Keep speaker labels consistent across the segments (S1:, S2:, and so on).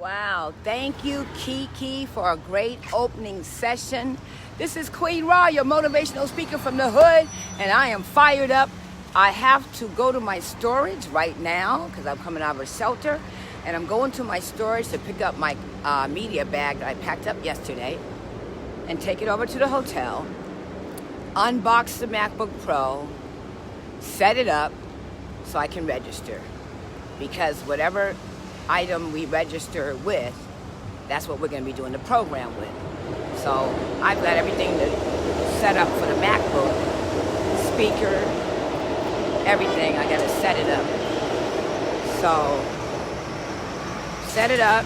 S1: Wow, thank you, KK, for a great opening session. This is Queen Ra, your motivational speaker from the hood, and I am fired up. I have to go to my storage right now because I'm coming out of a shelter, and I'm going to my storage to pick up my media bag that I packed up yesterday and take it over to the hotel, unbox the MacBook Pro, set it up so I can register, because whatever item we register with, that's what we're going to be doing the program with. So I've got everything set up for the MacBook, speaker, everything. I got to set it up. So set it up,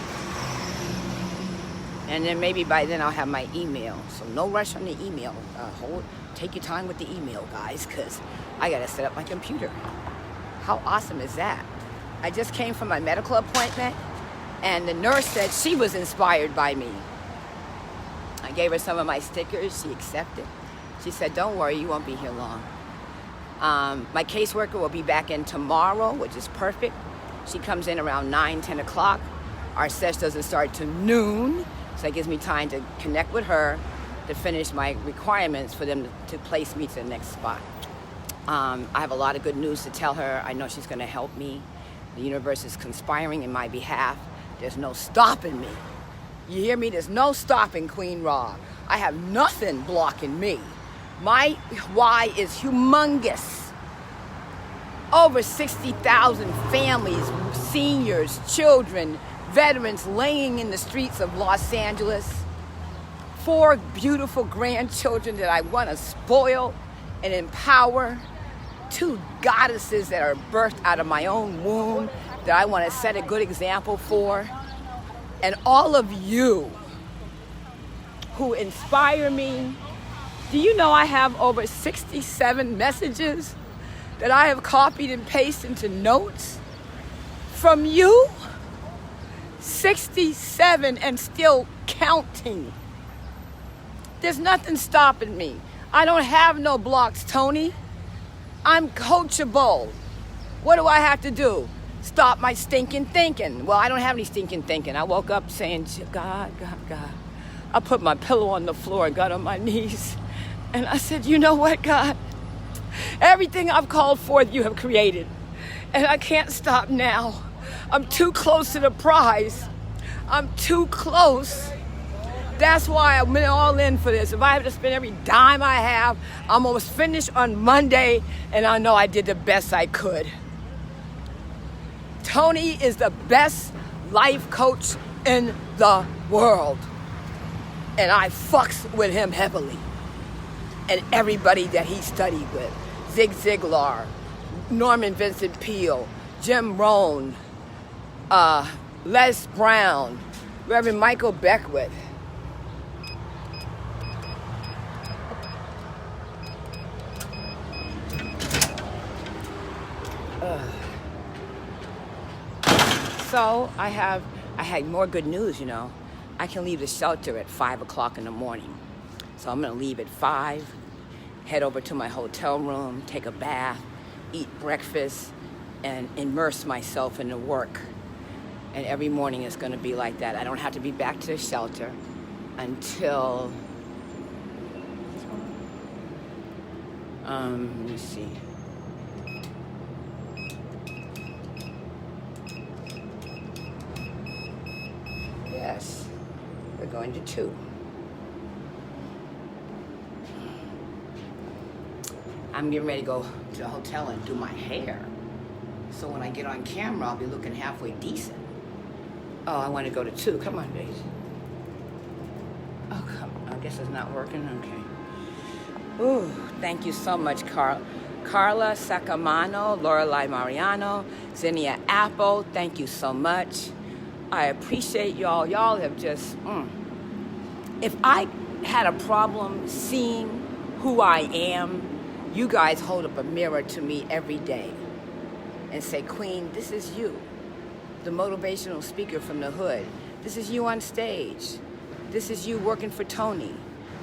S1: and then maybe by then I'll have my email. So no rush on the email. Take your time with the email, guys, because I got to set up my computer. How awesome is that? I just came from my medical appointment, and the nurse said she was inspired by me. I gave her some of my stickers. She accepted. She said, don't worry, you won't be here long. My caseworker will be back in tomorrow, which is perfect. She comes in around 9, 10 o'clock. Our sesh doesn't start till noon, so it gives me time to connect with her to finish my requirements for them to place me to the next spot. I have a lot of good news to tell her. I know she's going to help me. The universe is conspiring in my behalf. There's no stopping me. You hear me? There's no stopping Queen Ra. I have nothing blocking me. My why is humongous. Over 60,000 families, seniors, children, veterans laying in the streets of Los Angeles. 4 beautiful grandchildren that I want to spoil and empower. 2 goddesses that are birthed out of my own womb that I want to set a good example for. And all of you who inspire me. Do you know I have over 67 messages that I have copied and pasted into notes from you? 67 and still counting. There's nothing stopping me. I don't have no blocks, Tony. I'm coachable. What do I have to do? Stop my stinking thinking. Well, I don't have any stinking thinking. I woke up saying, God, God, God. I put my pillow on the floor and got on my knees. And I said, you know what, God? Everything I've called forth, you have created. And I can't stop now. I'm too close to the prize. I'm too close. That's why I'm all in for this. If I have to spend every dime I have, I'm almost finished on Monday, and I know I did the best I could. Tony is the best life coach in the world. And I fucks with him heavily. And everybody that he studied with. Zig Ziglar, Norman Vincent Peale, Jim Rohn, Les Brown, Reverend Michael Beckwith. So I had more good news, you know. I can leave the shelter at 5 o'clock in the morning. So I'm gonna leave at 5, head over to my hotel room, take a bath, eat breakfast, and immerse myself in the work. And every morning is gonna be like that. I don't have to be back to the shelter until, let me see. Yes, we're going to 2. I'm getting ready to go to the hotel and do my hair. So when I get on camera, I'll be looking halfway decent. Oh, I want to go to 2. Come on, Daisy. Oh, come on. I guess it's not working. Okay. Ooh, thank you so much, Carla Sacamano, Lorelei Mariano, Zinnia Apple. Thank you so much. I appreciate y'all. Y'all have just, If I had a problem seeing who I am, you guys hold up a mirror to me every day and say, Queen, this is you, the motivational speaker from the hood. This is you on stage. This is you working for Tony.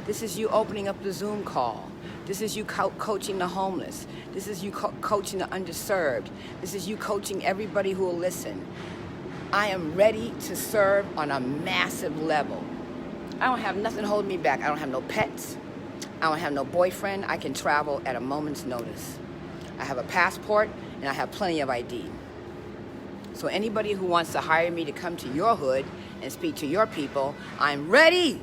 S1: This is you opening up the Zoom call. This is you coaching the homeless. This is you coaching the underserved. This is you coaching everybody who will listen. I am ready to serve on a massive level. I don't have nothing holding me back. I don't have no pets. I don't have no boyfriend. I can travel at a moment's notice. I have a passport and I have plenty of ID. So anybody who wants to hire me to come to your hood and speak to your people, I'm ready.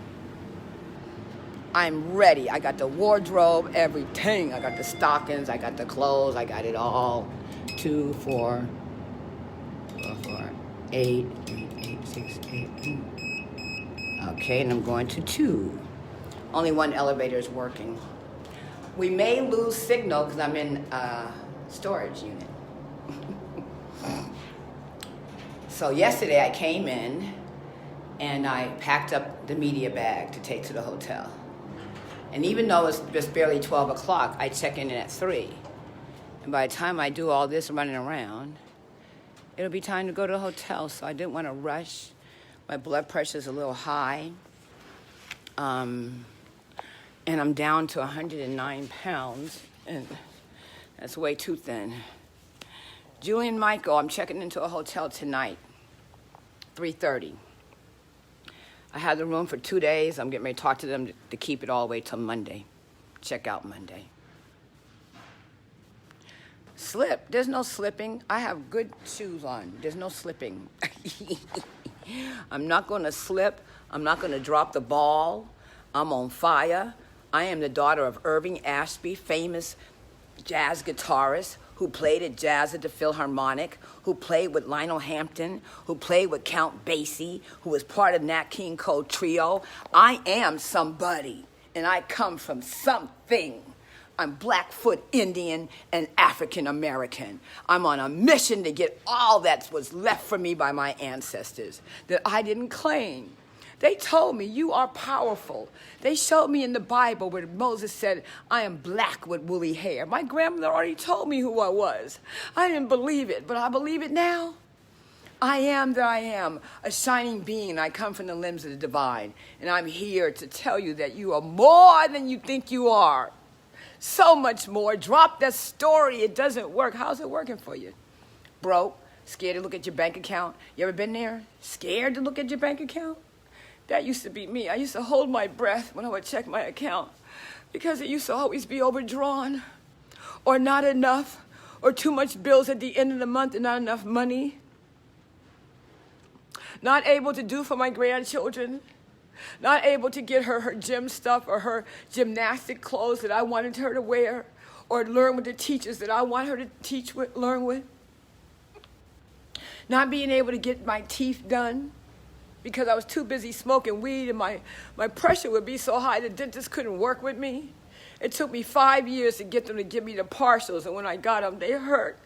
S1: I'm ready. I got the wardrobe, everything. I got the stockings, I got the clothes, I got it all. 2, 4, 8, 6, 8. Okay, and I'm going to 2. Only one elevator is working. We may lose signal because I'm in a storage unit. So yesterday I came in and I packed up the media bag to take to the hotel. And even though it's just barely 12 o'clock, I check in at 3. And by the time I do all this running around, it'll be time to go to the hotel. So I didn't want to rush. My blood pressure's a little high. And I'm down to 109 pounds. And that's way too thin. Julie and Michael, I'm checking into a hotel tonight, 3:30. I have the room for 2 days. I'm getting ready to talk to them to keep it all the way till Monday. Check out Monday. Slip. There's no slipping. I have good shoes on. There's no slipping. I'm not going to slip. I'm not going to drop the ball. I'm on fire. I am the daughter of Irving Ashby, famous jazz guitarist who played at jazz at the Philharmonic, who played with Lionel Hampton, who played with Count Basie, who was part of Nat King Cole Trio. I am somebody, and I come from something. I'm Blackfoot Indian and African American. I'm on a mission to get all that was left for me by my ancestors that I didn't claim. They told me, you are powerful. They showed me in the Bible where Moses said, I am black with woolly hair. My grandmother already told me who I was. I didn't believe it, but I believe it now. I am that I am, a shining being, and I come from the limbs of the divine. And I'm here to tell you that you are more than you think you are. So much more. Drop that story. It doesn't work. How's it working for you? Broke? Scared to look at your bank account? You ever been there? Scared to look at your bank account? That used to be me. I used to hold my breath when I would check my account because it used to always be overdrawn or not enough or too much bills at the end of the month and not enough money. Not able to do for my grandchildren. Not able to get her gym stuff or her gymnastic clothes that I wanted her to wear or learn with the teachers that I want her to teach with, learn with. Not being able to get my teeth done because I was too busy smoking weed and my pressure would be so high the dentist couldn't work with me. It took me 5 years to get them to give me the partials, and when I got them, they hurt.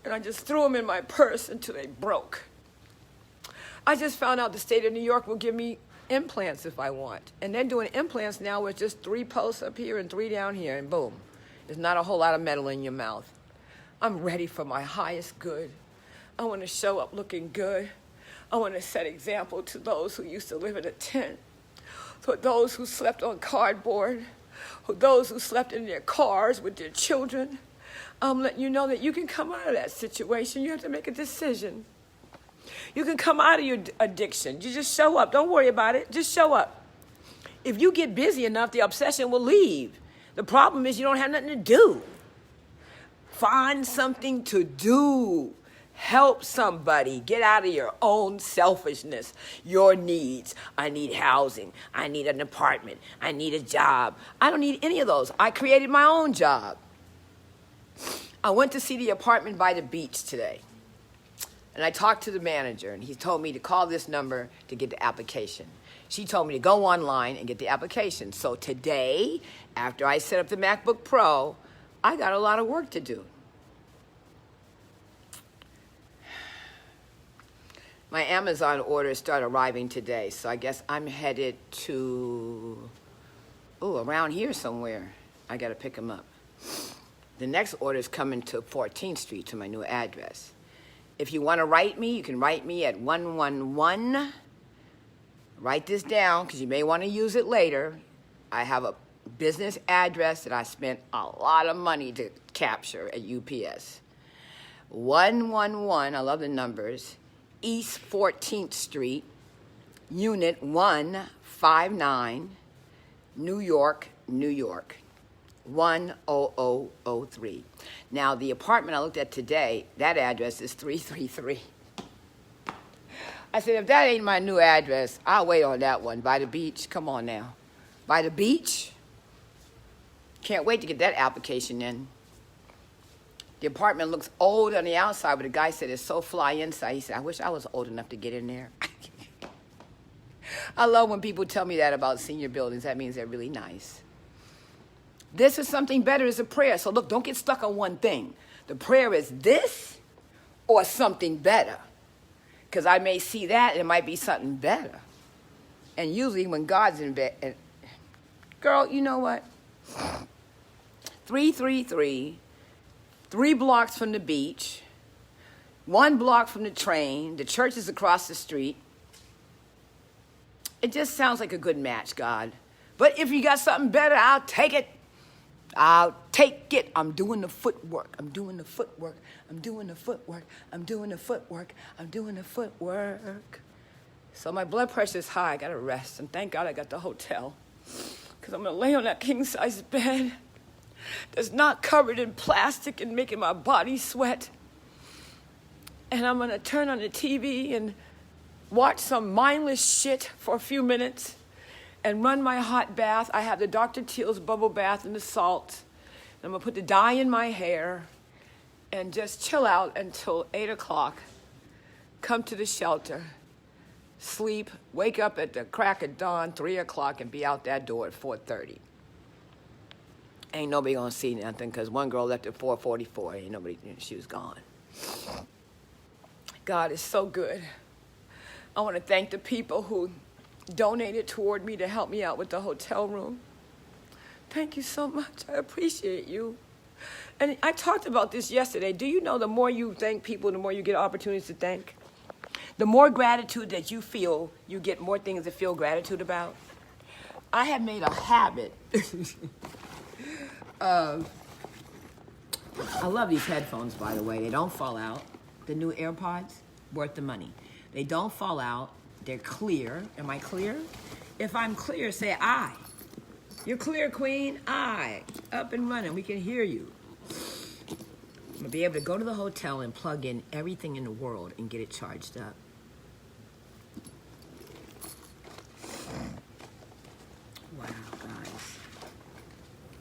S1: And I just threw them in my purse until they broke. I just found out the state of New York will give me implants if I want. And they're doing implants now with just 3 posts up here and 3 down here, and boom. There's not a whole lot of metal in your mouth. I'm ready for my highest good. I want to show up looking good. I want to set example to those who used to live in a tent, for those who slept on cardboard, for those who slept in their cars with their children. I'm letting you know that you can come out of that situation. You have to make a decision. You can come out of your addiction. You just show up. Don't worry about it. Just show up. If you get busy enough, the obsession will leave. The problem is you don't have nothing to do. Find something to do. Help somebody. Get out of your own selfishness, your needs. I need housing. I need an apartment. I need a job. I don't need any of those. I created my own job. I went to see the apartment by the beach today. And I talked to the manager, and he told me to call this number to get the application. She told me to go online and get the application. So today, after I set up the MacBook Pro, I got a lot of work to do. My Amazon orders start arriving today, so I guess I'm headed to, around here somewhere. I got to pick them up. The next order is coming to 14th Street, to my new address. If you want to write me, you can write me at 111. Write this down, because you may want to use it later. I have a business address that I spent a lot of money to capture at UPS. 111, I love the numbers, East 14th Street, Unit 159, New York, New York, 10003. Now, the apartment I looked at today, that address is 333. I said, if that ain't my new address, I'll wait on that one. By the beach? Come on now. By the beach? Can't wait to get that application in. The apartment looks old on the outside, but the guy said it's so fly inside. He said, I wish I was old enough to get in there. I love when people tell me that about senior buildings. That means they're really nice. This is something better as a prayer. So look, don't get stuck on one thing. The prayer is this or something better. Because I may see that and it might be something better. And usually when God's in bed, girl, you know what? 333, 3 blocks from the beach, 1 block from the train, the church is across the street. It just sounds like a good match, God. But if you got something better, I'll take it. I'll take it. I'm doing the footwork. I'm doing the footwork. I'm doing the footwork. I'm doing the footwork. I'm doing the footwork. So my blood pressure is high. I got to rest. And thank God I got the hotel. Because I'm going to lay on that king-size bed that's not covered in plastic and making my body sweat. And I'm going to turn on the TV and watch some mindless shit for a few minutes. And run my hot bath. I have the Dr. Teal's bubble bath and the salt. And I'm going to put the dye in my hair and just chill out until 8 o'clock. Come to the shelter, sleep, wake up at the crack of dawn, 3 o'clock, and be out that door at 4:30. Ain't nobody going to see nothing because one girl left at 4:44. Ain't nobody, she was gone. God is so good. I want to thank the people who donated toward me to help me out with the hotel room. Thank you so much. I appreciate you. And I talked about this yesterday. Do you know the more you thank people, the more you get opportunities to thank? The more gratitude that you feel, you get more things to feel gratitude about. I have made a habit of, I love these headphones, by the way. They don't fall out. The new AirPods, worth the money. They don't fall out. They're clear. Am I clear? If I'm clear, say I. You're clear, Queen. I. Up and running. We can hear you. I'm going to be able to go to the hotel and plug in everything in the world and get it charged up. Wow, guys.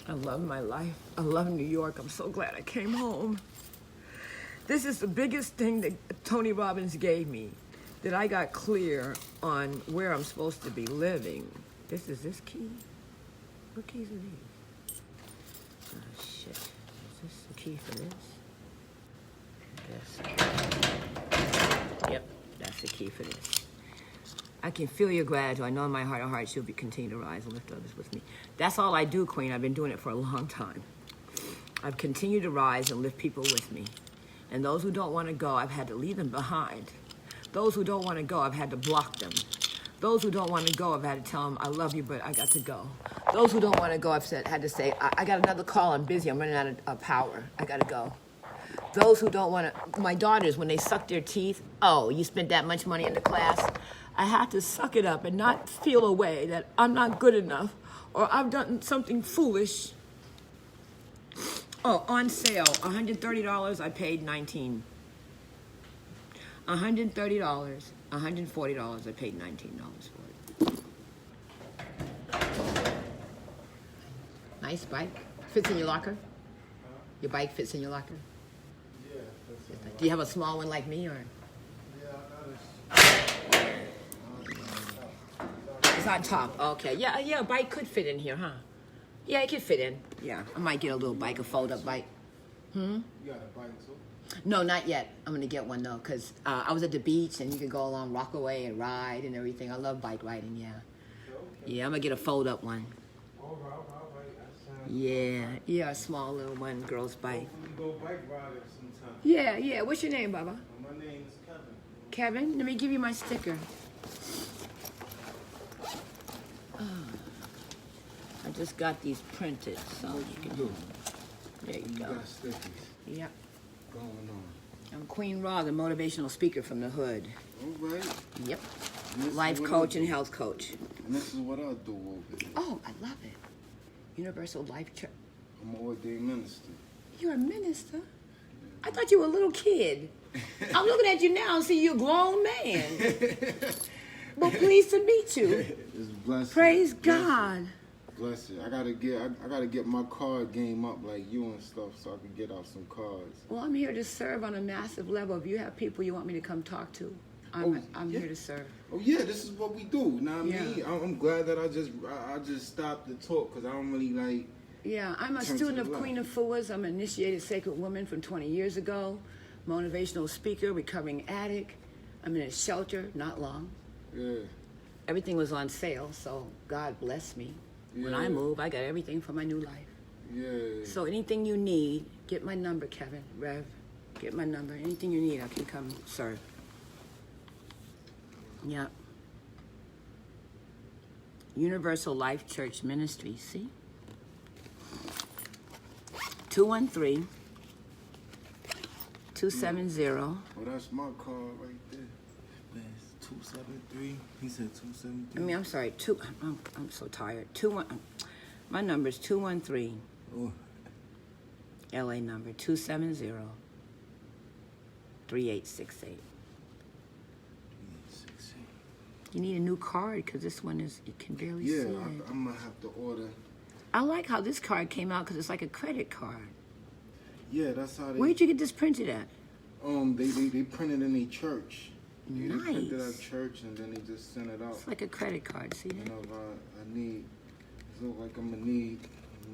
S1: I love my life. I love New York. I'm so glad I came home. This is the biggest thing that Tony Robbins gave me. That I got clear on where I'm supposed to be living. This is this key? What keys are these? Oh, shit. Is this the key for this? Yep, that's the key for this. I can feel your gratitude. I know in my heart of hearts you'll continue to rise and lift others with me. That's all I do, Queen. I've been doing it for a long time. I've continued to rise and lift people with me. And those who don't want to go, I've had to leave them behind. Those who don't want to go, I've had to block them. Those who don't want to go, I've had to tell them, I love you, but I got to go. Those who don't want to go, I've had to say, I got another call, I'm busy, I'm running out of power, I got to go. Those who don't want to, my daughters, when they suck their teeth, oh, you spent that much money in the class? I had to suck it up and not feel a way that I'm not good enough or I've done something foolish. Oh, on sale, $130, I paid $19. $130, $140, I paid $19 for it. Nice bike. Fits in your locker? Your bike fits in your locker?
S2: Yeah, fits in my locker.
S1: Do you have a small one like me, or?
S2: Yeah,
S1: It's on top. Okay. Yeah, a bike could fit in here, huh? Yeah, it could fit in. Yeah, I might get a little bike, a fold-up bike.
S2: You got a bike too?
S1: No, not yet. I'm going to get one, though, because I was at the beach, and you can go along Rockaway and ride and everything. I love bike riding, yeah.
S2: Okay.
S1: Yeah, I'm going to get a fold-up one.
S2: All right.
S1: Yeah, a small little one, girl's bike.
S2: Hopefully we go bike riding sometime.
S1: Yeah. What's your name, Baba?
S2: My name is Kevin.
S1: Kevin? Let me give you my sticker. I just got these printed, so you can do. There you go.
S2: got stickies
S1: Yep.
S2: going on.
S1: I'm Queen Raw, the motivational speaker from the hood.
S3: All right.
S1: Yep.
S3: And this
S1: Life
S3: is what
S1: coach
S3: I
S1: and
S3: do.
S1: health coach.
S3: And this is what I do over here.
S1: Oh, I love it. Universal Life Church.
S3: I'm an ordained minister.
S1: You're a minister? I thought you were a little kid. I'm looking at you now and see you're a grown man. Well, pleased to meet you.
S3: It's blessed.
S1: Praise God.
S3: Bless it. I gotta get my card game up like you and stuff, so I can get out some cards.
S1: Well, I'm here to serve on a massive level. If you have people you want me to come talk to, I'm here to serve.
S3: Oh yeah, this is what we do. Know what I
S1: Yeah.
S3: mean? I'm glad that I just stopped to talk because I don't really like.
S1: Yeah, I'm a
S3: Turn to
S1: student
S3: the
S1: of
S3: left.
S1: Queen of Fuas. I'm an initiated sacred woman from 20 years ago. Motivational speaker, recovering addict. I'm in a shelter, not long.
S3: Yeah.
S1: Everything was on sale, so God bless me. When I
S3: Yeah.
S1: move, I got everything for my new life.
S3: Yeah.
S1: So anything you need, get my number, Kevin, Rev. Get my number. Anything you need, I can come serve. Yep. Universal Life Church Ministry, see? 213 270.
S3: Oh, that's my card right there. Man, it's 273. He said 273.
S1: I'm sorry. I'm so tired. My number is 213.
S3: Oh.
S1: LA number 270 3868. You need a new card because this one you can barely see
S3: Yeah,
S1: it.
S3: I'm gonna have to order.
S1: I like how this card came out because it's like a credit card.
S3: Yeah, that's how they.
S1: Where'd you get this printed at?
S3: They printed in a church. Yeah, they printed
S1: Nice.
S3: at church and then they just sent it out.
S1: It's like a credit card. See
S3: You
S1: that?
S3: know, I need. It look like I'm gonna need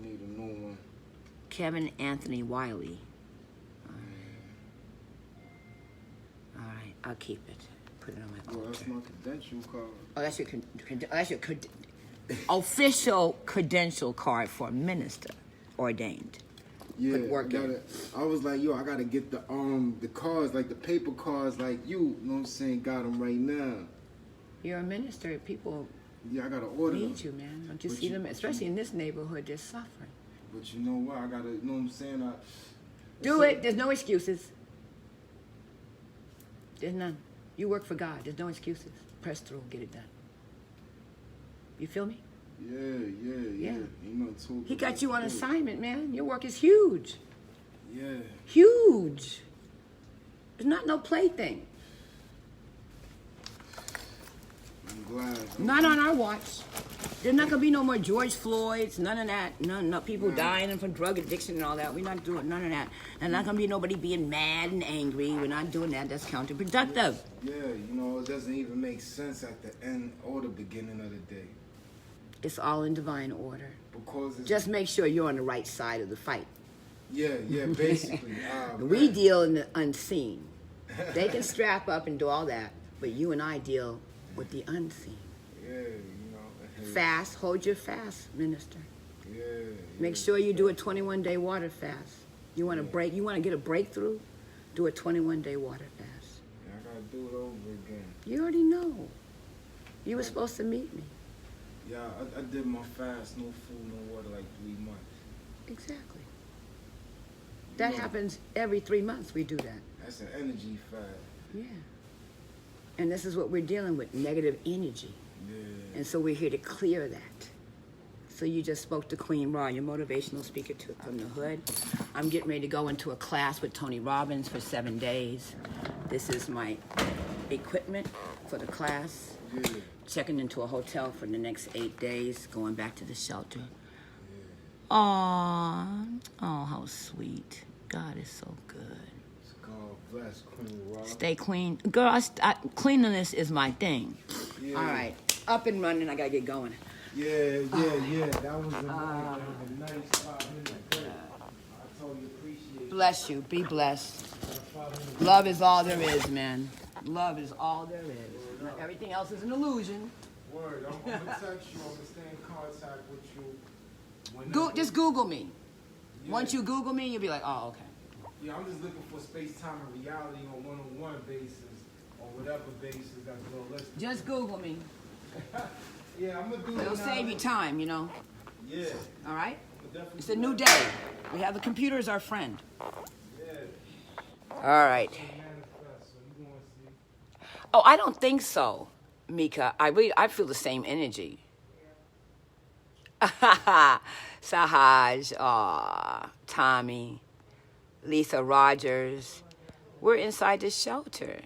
S3: a new one.
S1: Kevin Anthony Wiley. All right, I'll keep it. Put it on my
S3: Well, that's
S1: altar.
S3: my credential card.
S1: Oh, that's your official credential card for a minister ordained.
S3: Yeah,
S1: Put work in.
S3: I was like, yo, I gotta get the cards, like the paper cards, like you know what I'm saying? Got them right now.
S1: You're a minister. People
S3: Yeah, I gotta order them.
S1: need you, man. Don't you
S3: But
S1: see
S3: you-
S1: them? Especially in this neighborhood, they're suffering.
S3: But you know what? I gotta, you know what I'm saying?
S1: Do it. There's no excuses. There's none. You work for God. There's no excuses. Press through. Get it done. You feel me?
S3: Yeah.
S1: Yeah.
S3: You know, too.
S1: He got you on assignment, man. Your work is huge.
S3: Yeah.
S1: Huge. It's not no plaything.
S3: I'm glad.
S1: Not on our watch. There's not gonna be no more George Floyds, none of that. No people dying from drug addiction and all that. We're not doing none of that. And not gonna be nobody being mad and angry. We're not doing that. That's counterproductive.
S3: Yeah, you know, it doesn't even make sense at the end or the beginning of the day.
S1: It's all in divine order.
S3: Because it's
S1: Just make sure you're on the right side of the fight.
S3: yeah, basically.
S1: We deal in the unseen. They can strap up and do all that, but you and I deal with the unseen.
S3: Yeah, you know.
S1: Fast, hold your fast, minister.
S3: Yeah.
S1: Make sure you do a 21-day water fast. You want to break? You want to get a breakthrough? Do a 21-day water fast.
S3: Yeah, I gotta do it over again.
S1: You already know. You were supposed to meet me.
S3: Yeah, I did my fast, no food, no water, like 3 months.
S1: Exactly. That
S3: Yeah.
S1: happens every 3 months. We do that.
S3: That's an energy fast.
S1: Yeah. And this is what we're dealing with: negative energy.
S3: Yeah.
S1: And so we're here to clear that. So you just spoke to Queen Raw, your motivational speaker from the hood. I'm getting ready to go into a class with Tony Robbins for 7 days. This is my equipment for the class.
S3: Yeah.
S1: Checking into a hotel for the next 8 days, going back to the shelter. Aww. Oh, how sweet. God is so good.
S3: God bless Queen Rob.
S1: Stay clean. Girl, cleanliness is my thing.
S3: Yeah.
S1: All right. Up and running. I got to get going.
S3: Yeah. That was a nice 5 minutes. I totally appreciate it.
S1: Bless you. Be blessed. Love is all there is, man. Love is all there is. Everything else is an illusion.
S3: Word, I'm gonna text you. I'm gonna stay in contact with you.
S1: Just Google me.
S3: Yeah.
S1: Once you Google me, you'll be like, oh, okay.
S3: Yeah, I'm just looking for space, time, and reality on one-on-one basis, or whatever basis that's realistic.
S1: Just Google me.
S3: Yeah, I'm gonna do it.
S1: It'll
S3: now.
S1: save you time, you know.
S3: Yeah.
S1: All right?
S3: I'll definitely
S1: It's a
S3: do
S1: new
S3: that.
S1: day. We have the computer as our friend.
S3: Yeah.
S1: All right.
S3: Manifest, so you gonna see.
S1: Oh, I don't think so, Mika. I feel the same energy. Sahaj, Tommy, Lisa Rogers. We're inside the shelter.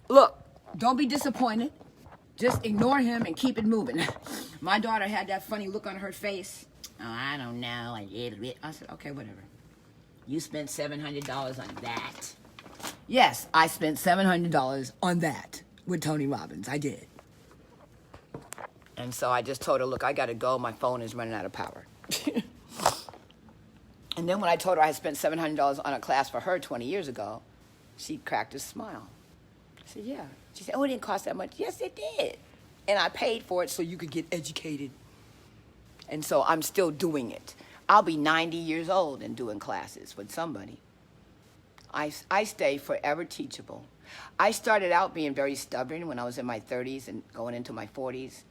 S1: Look, don't be disappointed. Just ignore him and keep it moving. My daughter had that funny look on her face. Oh, I don't know. I said, okay, whatever. You spent $700 on that. Yes, I spent $700 on that with Tony Robbins. I did. And so I just told her, look, I got to go. My phone is running out of power. And then when I told her I had spent $700 on a class for her 20 years ago, she cracked a smile. I said, yeah. She said, oh, it didn't cost that much. Yes, it did. And I paid for it so you could get educated. And so I'm still doing it. I'll be 90 years old and doing classes with somebody. I stay forever teachable. I started out being very stubborn when I was in my 30s and going into my 40s.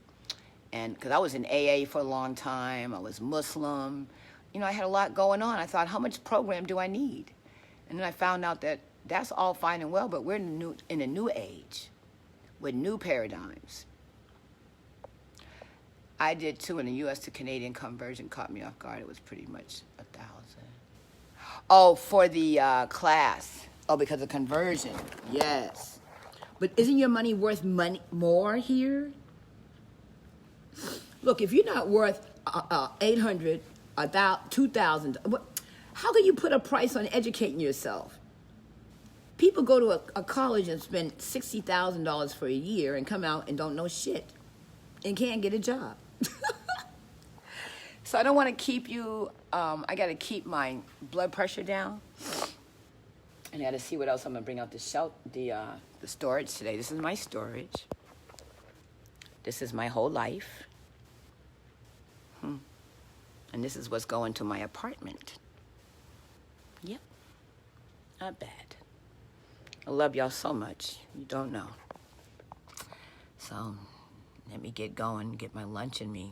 S1: And because I was in AA for a long time, I was Muslim. You know, I had a lot going on. I thought, how much program do I need? And then I found out that that's all fine and well, but we're in a new age with new paradigms. I did too, and the U.S. to Canadian conversion caught me off guard. It was pretty much 1,000. Oh, for the class. Oh, because of conversion. Yes. But isn't your money worth more here? Look, if you're not worth 800, 2,000, how can you put a price on educating yourself? People go to a college and spend $60,000 for a year and come out and don't know shit and can't get a job. So I don't want to keep you, I got to keep my blood pressure down. And I got to see what else I'm going to bring out the storage today. This is my storage. This is my whole life. And this is what's going to my apartment. Yep. Not bad. I love y'all so much. You don't know. So, let me get going, get my lunch in me.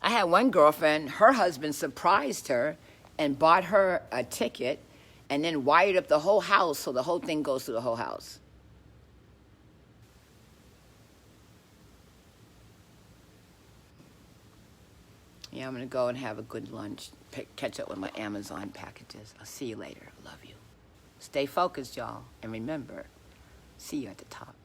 S1: I had one girlfriend, her husband surprised her and bought her a ticket and then wired up the whole house so the whole thing goes through the whole house. Yeah, I'm going to go and have a good lunch, catch up with my Amazon packages. I'll see you later. I love you. Stay focused, y'all. And remember, see you at the top.